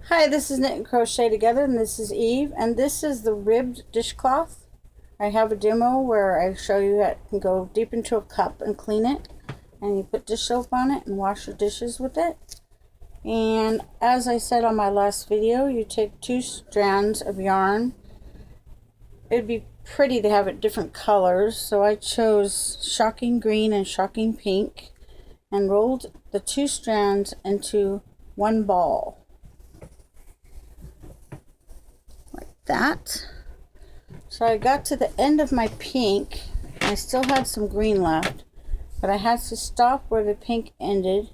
Hi, this is Knit and Crochet Together, and this is Eve, and this is the ribbed dishcloth. I have a demo where I show you that you can go deep into a cup and clean it, and you put dish soap on it and wash your dishes with it. And as I said on my last video, you take 2 strands of yarn. It'd be pretty to have it different colors, so I chose shocking green and shocking pink and rolled the 2 strands into one ball. That. So I got to the end of my pink. I still had some green left, but I had to stop where the pink ended,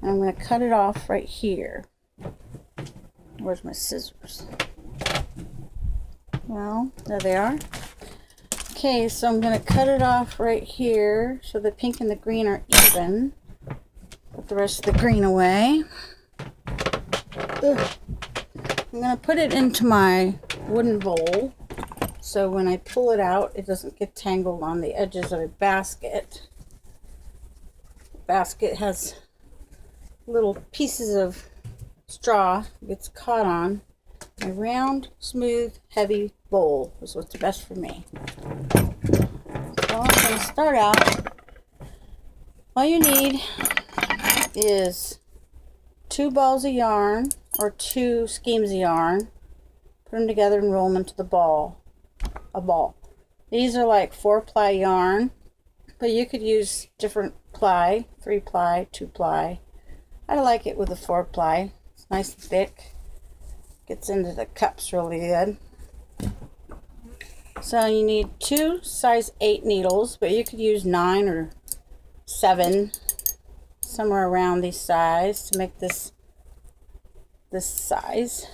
and I'm going to cut it off right here. Where's my scissors? Well, there they are. Okay, so I'm going to cut it off right here so the pink and the green are even. Put the rest of the green away. Ugh. I'm going to put it into my wooden bowl so when I pull it out it doesn't get tangled on the edges of a basket. The basket has little pieces of straw it gets caught on. A round, smooth, heavy bowl is what's best for me. So I'm going to start out. All you need is 2 balls of yarn or 2 skeins of yarn. Put them together and roll them into the ball. A ball. These are like 4-ply yarn, but you could use different ply, 3-ply, 2-ply. I like it with a 4-ply. It's nice and thick. Gets into the cups really good. So you need 2 size 8 needles, but you could use 9 or 7, somewhere around this size to make this size,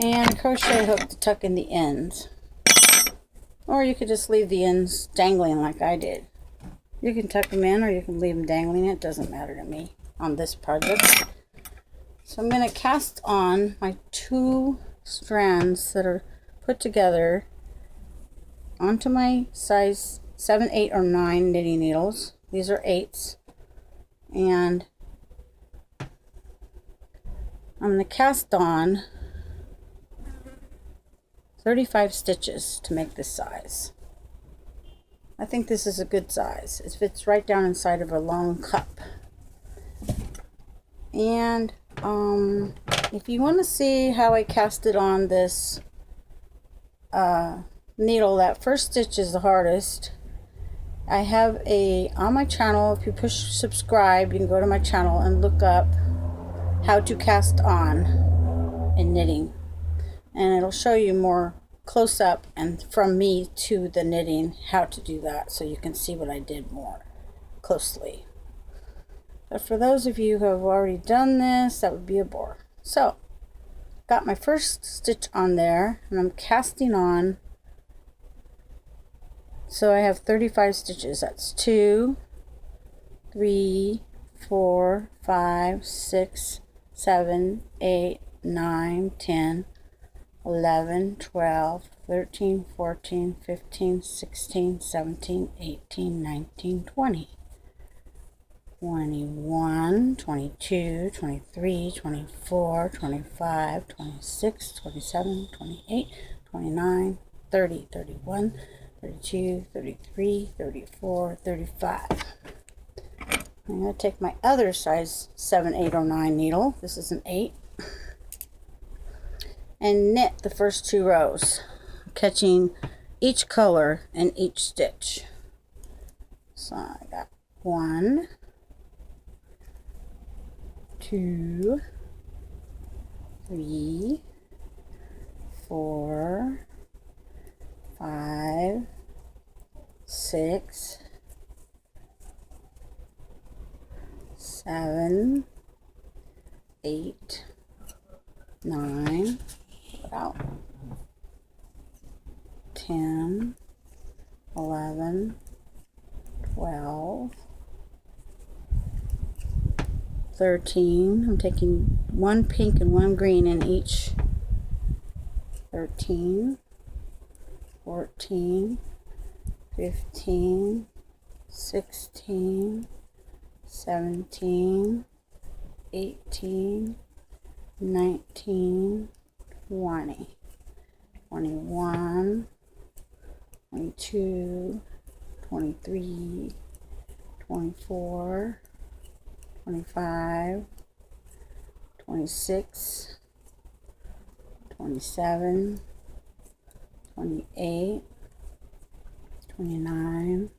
and a crochet hook to tuck in the ends, or you could just leave the ends dangling like I did. You can tuck them in or you can leave them dangling. It doesn't matter to me on this project. So I'm going to cast on my 2 strands that are put together onto my size 7, 8, or 9 knitting needles. These are 8s, and I'm going to cast on 35 stitches to make this size. I think this is a good size. It fits right down inside of a long cup. And if you want to see how I cast it on this needle, that first stitch is the hardest. I have on my channel, if you push subscribe, you can go to my channel and look up how to cast on in knitting, and it'll show you more close up and from me to the knitting how to do that, so you can see what I did more closely. But for those of you who have already done this, that would be a bore. So got my first stitch on there, and I'm casting on, so I have 35 stitches. That's 2, 3, 4, 5, 6, 7, 8, 9, 10, 11, 12, 13, 14, 15, 16, 17, 18, 19, 20, 21, 22, 23, 24, 25, 26, 27, 28, 29, 30, 31, 32, 33, 34, 35. I'm going to take my other size 7, 8, or 9 needle. This is an 8. And knit the first 2 rows, catching each color in each stitch. So I got 1, 2, 3, 4, 5, 6, 7, 8, 9, about 10, 11, 12, 13. I'm taking 1 pink and 1 green in each. 13, 14, 15, 16, 17, 18, 19, 20, 21, 22, 23, 24, 25, 26, 27, 28, 29,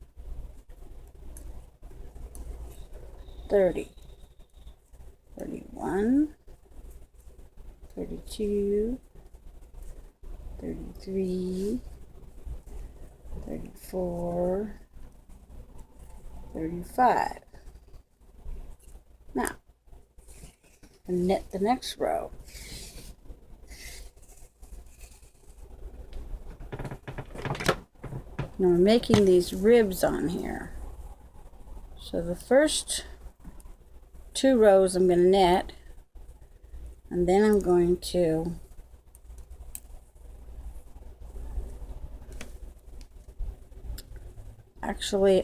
30, 31, 32, 33, 34, 35. Now, knit the next row. Now we're making these ribs on here. So the first 2 rows I'm going to knit, and then I'm going to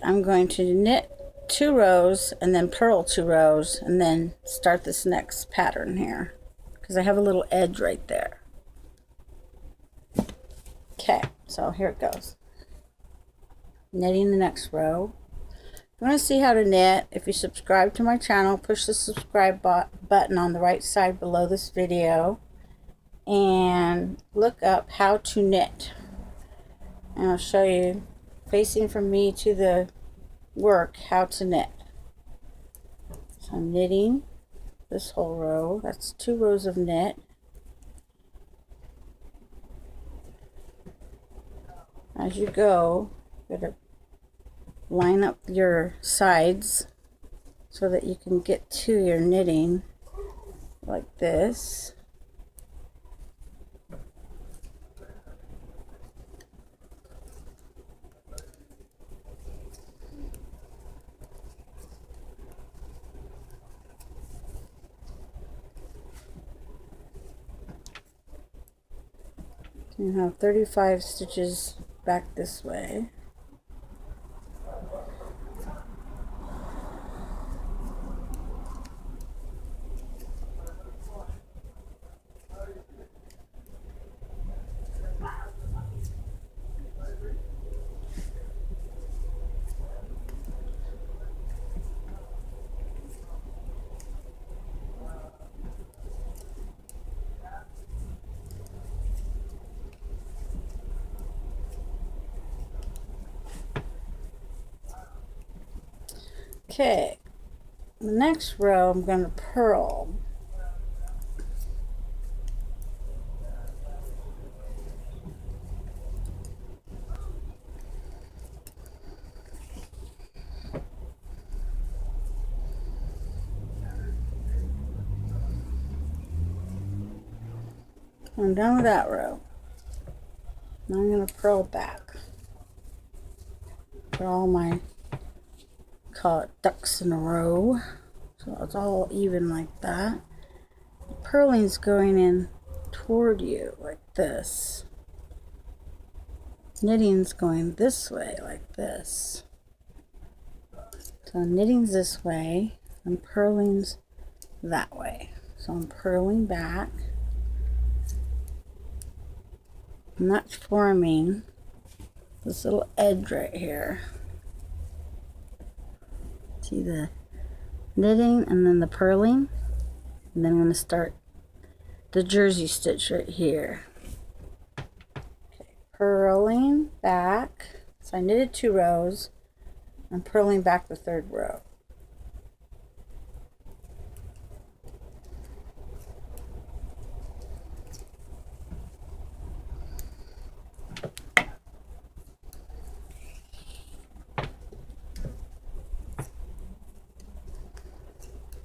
I'm going to knit 2 rows and then purl 2 rows and then start this next pattern here because I have a little edge right there. Okay, so here it goes. Knitting the next row. If you want to see how to knit, if you subscribe to my channel, push the subscribe button on the right side below this video and look up how to knit, and I'll show you facing from me to the work how to knit. So I'm knitting this whole row. That's 2 rows of knit. As you go, you gotta line up your sides so that you can get to your knitting like this. You have 35 stitches back this way. Okay, the next row I'm going to purl. I'm done with that row. Now I'm going to purl back. Put all my, call it ducks in a row, so it's all even like that. The purling's going in toward you like this. Knitting's going this way like this. So knitting's this way and purling's that way. So I'm purling back. I'm not forming this little edge right here. See the knitting and then the purling, and then I'm going to start the jersey stitch right here. Okay, purling back. So I knitted 2 rows. I'm purling back the 3rd row.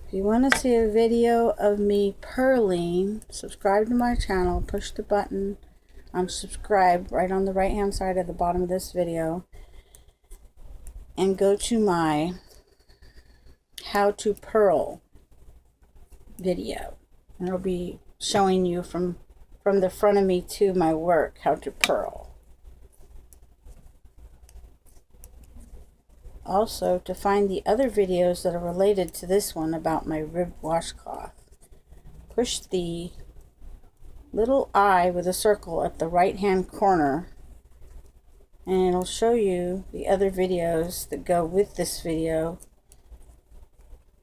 If you want to see a video of me purling, subscribe to my channel, push the button on subscribe right on the right hand side at the bottom of this video, and go to my how to purl video, and it'll be showing you from the front of me to my work how to purl. Also, to find the other videos that are related to this one about my ribbed washcloth, push the little eye with a circle at the right hand corner, and it'll show you the other videos that go with this video,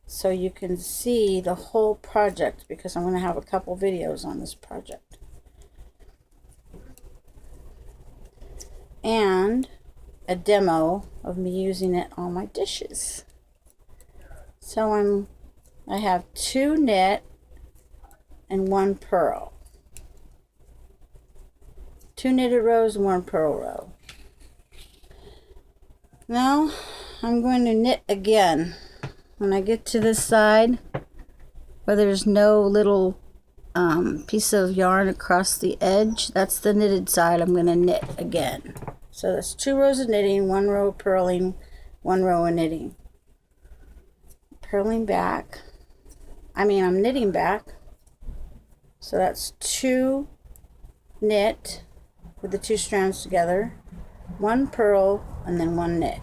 so you can see the whole project, because I'm going to have a couple videos on this project. And a demo of me using it on my dishes. So I have 2 knit and 1 purl. 2 knitted rows and 1 purl row. Now I'm going to knit again. When I get to this side where there's no little piece of yarn across the edge, that's the knitted side. I'm going to knit again. So that's 2 rows of knitting, 1 row of purling, 1 row of knitting. Purling back. I'm knitting back. So that's 2 knit with the 2 strands together, 1 purl, and then 1 knit.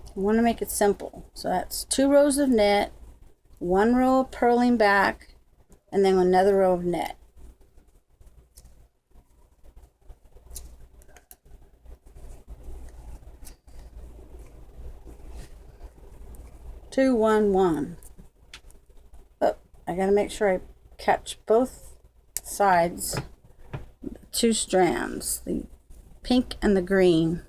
I want to make it simple. So that's 2 rows of knit, 1 row of purling back, and then another row of knit. Two, 1, 1. Oh, I gotta make sure I catch both sides, the 2 strands, the pink and the green.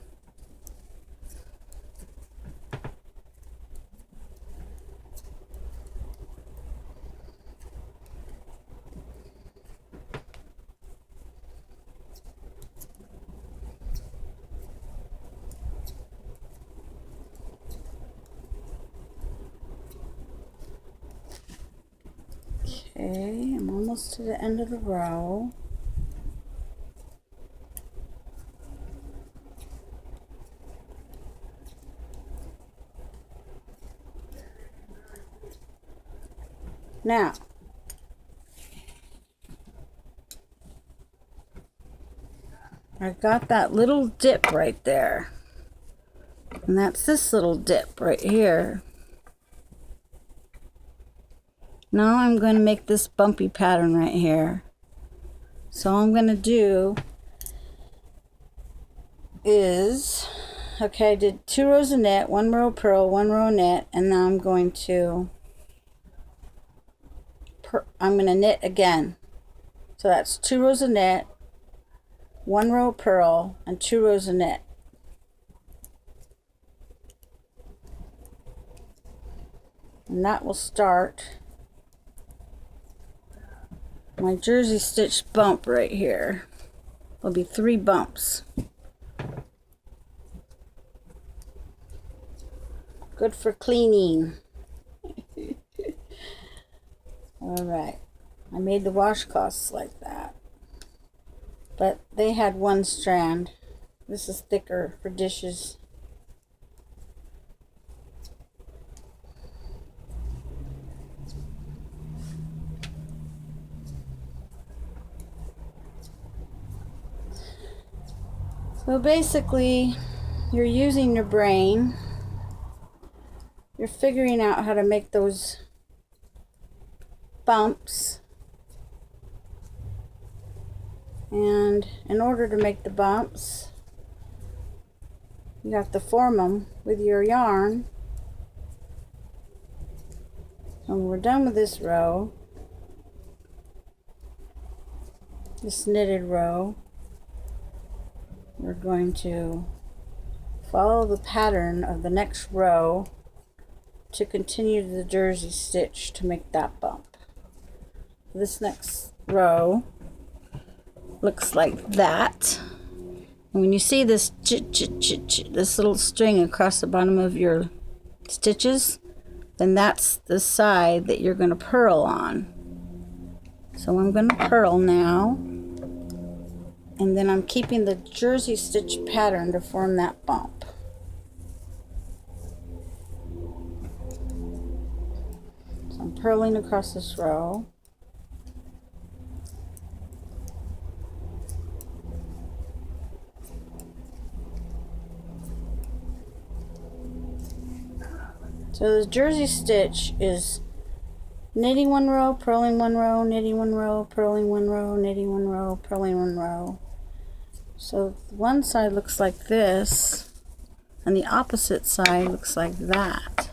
Okay, I'm almost to the end of the row. Now, I've got that little dip right there, and that's this little dip right here. Now I'm going to make this bumpy pattern right here. So all I'm going to do is, okay, I did 2 rows of knit, 1 row of purl, 1 row of knit, and now I'm going to knit again. So that's 2 rows of knit, 1 row of purl, and 2 rows of knit. And that will start my jersey stitch bump right here. There'll be 3 bumps. Good for cleaning. Alright, I made the washcloths like that, but they had 1 strand. This is thicker for dishes. So basically, you're using your brain. You're figuring out how to make those bumps. And in order to make the bumps, you have to form them with your yarn. When we're done with this row, this knitted row, we're going to follow the pattern of the next row to continue the jersey stitch to make that bump. This next row looks like that. And when you see this this little string across the bottom of your stitches, then that's the side that you're going to purl on. So I'm going to purl now. And then I'm keeping the jersey stitch pattern to form that bump. So I'm purling across this row. So the jersey stitch is knitting 1 row, purling 1 row, knitting 1 row, purling 1 row, knitting 1 row, purling 1 row. So one side looks like this, and the opposite side looks like that.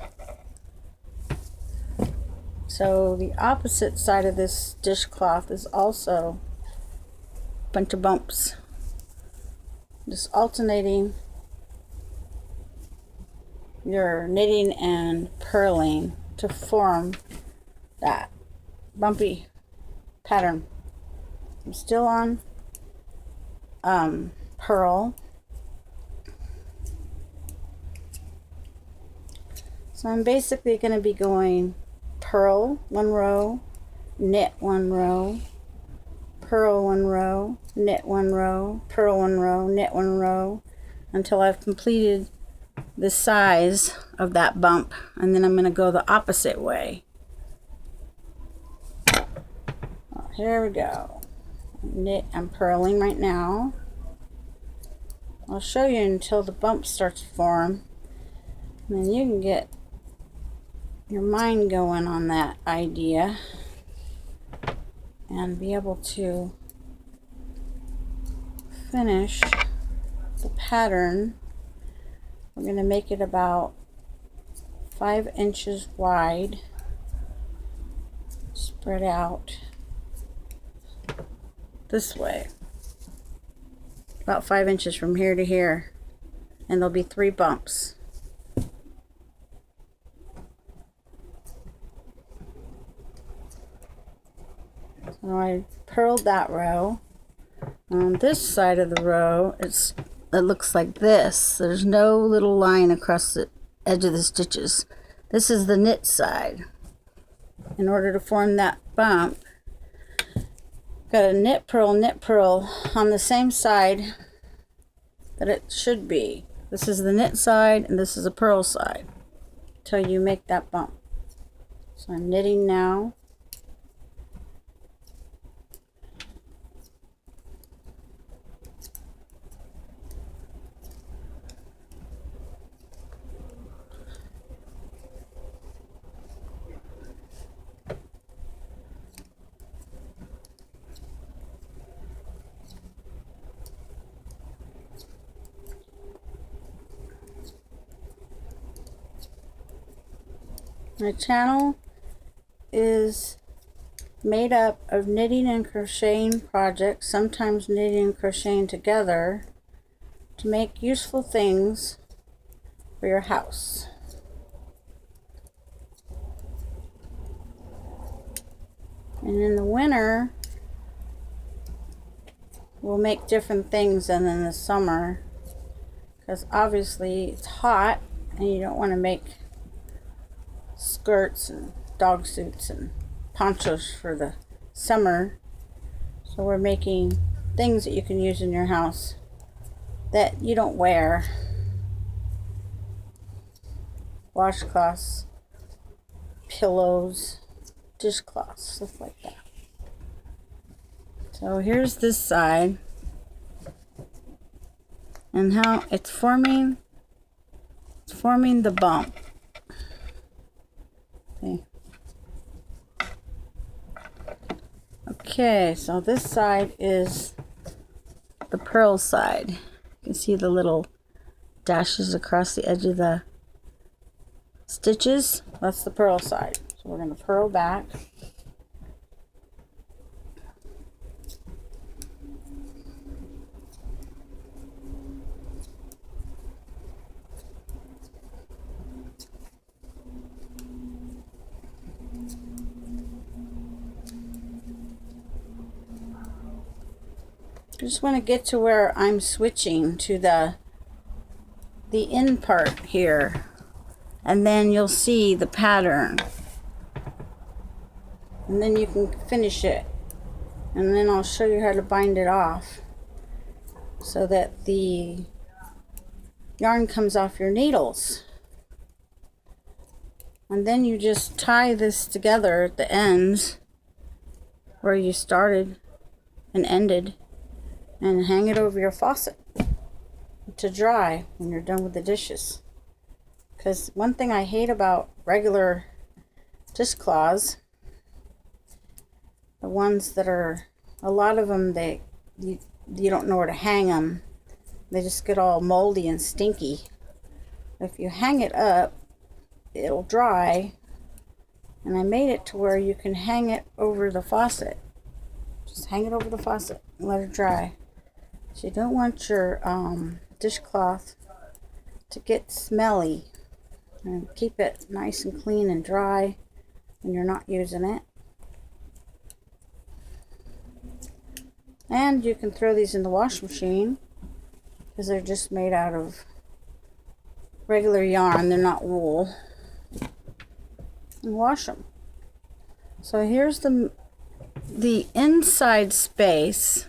So the opposite side of this dishcloth is also a bunch of bumps. Just alternating your knitting and purling to form that bumpy pattern. I'm still on purl. So I'm basically going to be going purl 1 row, knit 1 row, purl 1 row, knit 1 row, purl 1 row, knit 1 row, until I've completed the size of that bump, and then I'm going to go the opposite way. Well, here we go. Knit and purling right now. I'll show you until the bump starts to form, and then you can get your mind going on that idea and be able to finish the pattern. We're going to make it about 5 inches wide, spread out this way, about 5 inches from here to here, and there'll be 3 bumps. So I purled that row. On this side of the row, it looks like this. There's no little line across the edge of the stitches. This is the knit side. In order to form that bump, got to knit purl on the same side that it should be. This is the knit side and this is the purl side till you make that bump. So I'm knitting now. My channel is made up of knitting and crocheting projects, sometimes knitting and crocheting together, to make useful things for your house. And in the winter, we'll make different things than in the summer, because obviously it's hot and you don't want to make skirts and dog suits and ponchos for the summer. So we're making things that you can use in your house that you don't wear. Washcloths, pillows, dishcloths, stuff like that. So here's this side and how it's forming the bump. Okay, so this side is the purl side. You can see the little dashes across the edge of the stitches. That's the purl side. So we're going to purl back. I just want to get to where I'm switching to the end part here, and then you'll see the pattern, and then you can finish it, and then I'll show you how to bind it off so that the yarn comes off your needles. And then you just tie this together at the ends where you started and ended, and hang it over your faucet to dry when you're done with the dishes, Because one thing I hate about regular dishcloths, the ones that are, a lot of them, you don't know where to hang them. They just get all moldy and stinky. If you hang it up, it'll dry. And I made it to where you can hang it over the faucet. Just hang it over the faucet and let it dry. So you don't want your dishcloth to get smelly. And keep it nice and clean and dry when you're not using it. And you can throw these in the wash machine because they're just made out of regular yarn. They're not wool. And wash them. So here's the inside space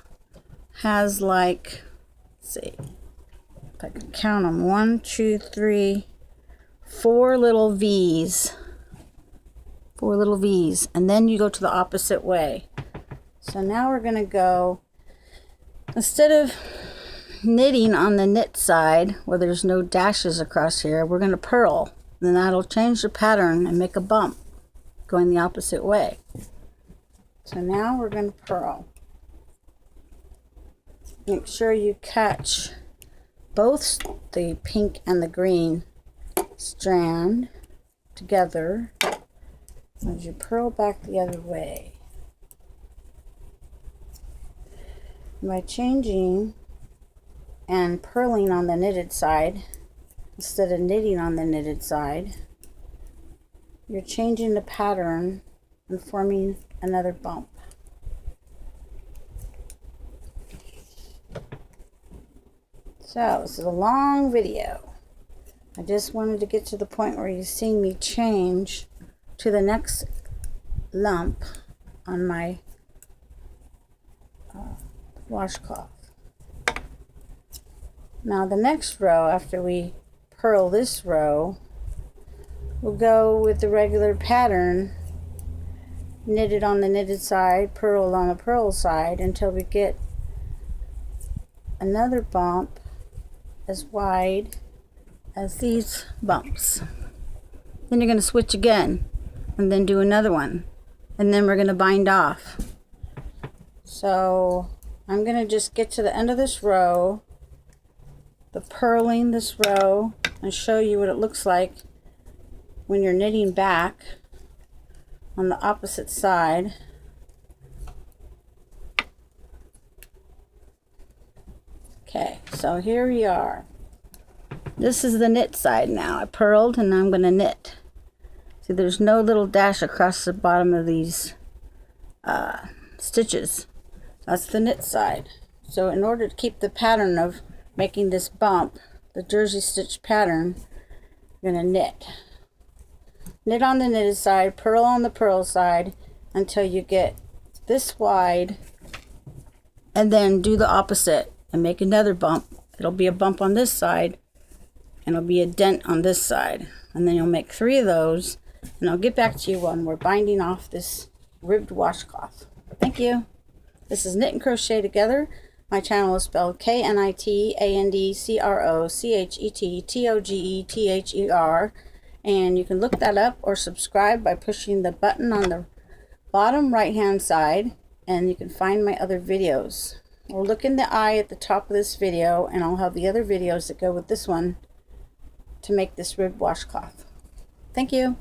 has like, let's see if I can count them, 1, 2, 3, 4 little V's. 4 little V's, and then you go to the opposite way. So now we're going to go, instead of knitting on the knit side where there's no dashes across here, we're going to purl. Then that'll change the pattern and make a bump going the opposite way. So now we're going to purl. Make sure you catch both the pink and the green strand together as you purl back the other way. By changing and purling on the knitted side instead of knitting on the knitted side, you're changing the pattern and forming another bump. So this is a long video. I just wanted to get to the point where you see me change to the next lump on my washcloth. Now the next row, after we purl this row, we'll go with the regular pattern, knitted on the knitted side, purled on the purl side, until we get another bump as wide as these bumps. Then you're going to switch again and then do another one, and then we're going to bind off. So I'm going to just get to the end of this row, the purling this row, and show you what it looks like when you're knitting back on the opposite side. Okay, so here we are. This is the knit side now. I purled and I'm going to knit. See, there's no little dash across the bottom of these stitches. That's the knit side. So in order to keep the pattern of making this bump, the jersey stitch pattern, you're going to knit. Knit on the knitted side, purl on the purl side until you get this wide, and then do the opposite and make another bump. It'll be a bump on this side and it'll be a dent on this side, and then you'll make 3 of those, and I'll get back to you when we're binding off this ribbed washcloth. Thank you. This is Knit and Crochet Together. My channel is spelled Knitandcrochettogether, and you can look that up or subscribe by pushing the button on the bottom right hand side, and you can find my other videos. Or look in the eye at the top of this video, and I'll have the other videos that go with this one to make this ribbed washcloth. Thank you.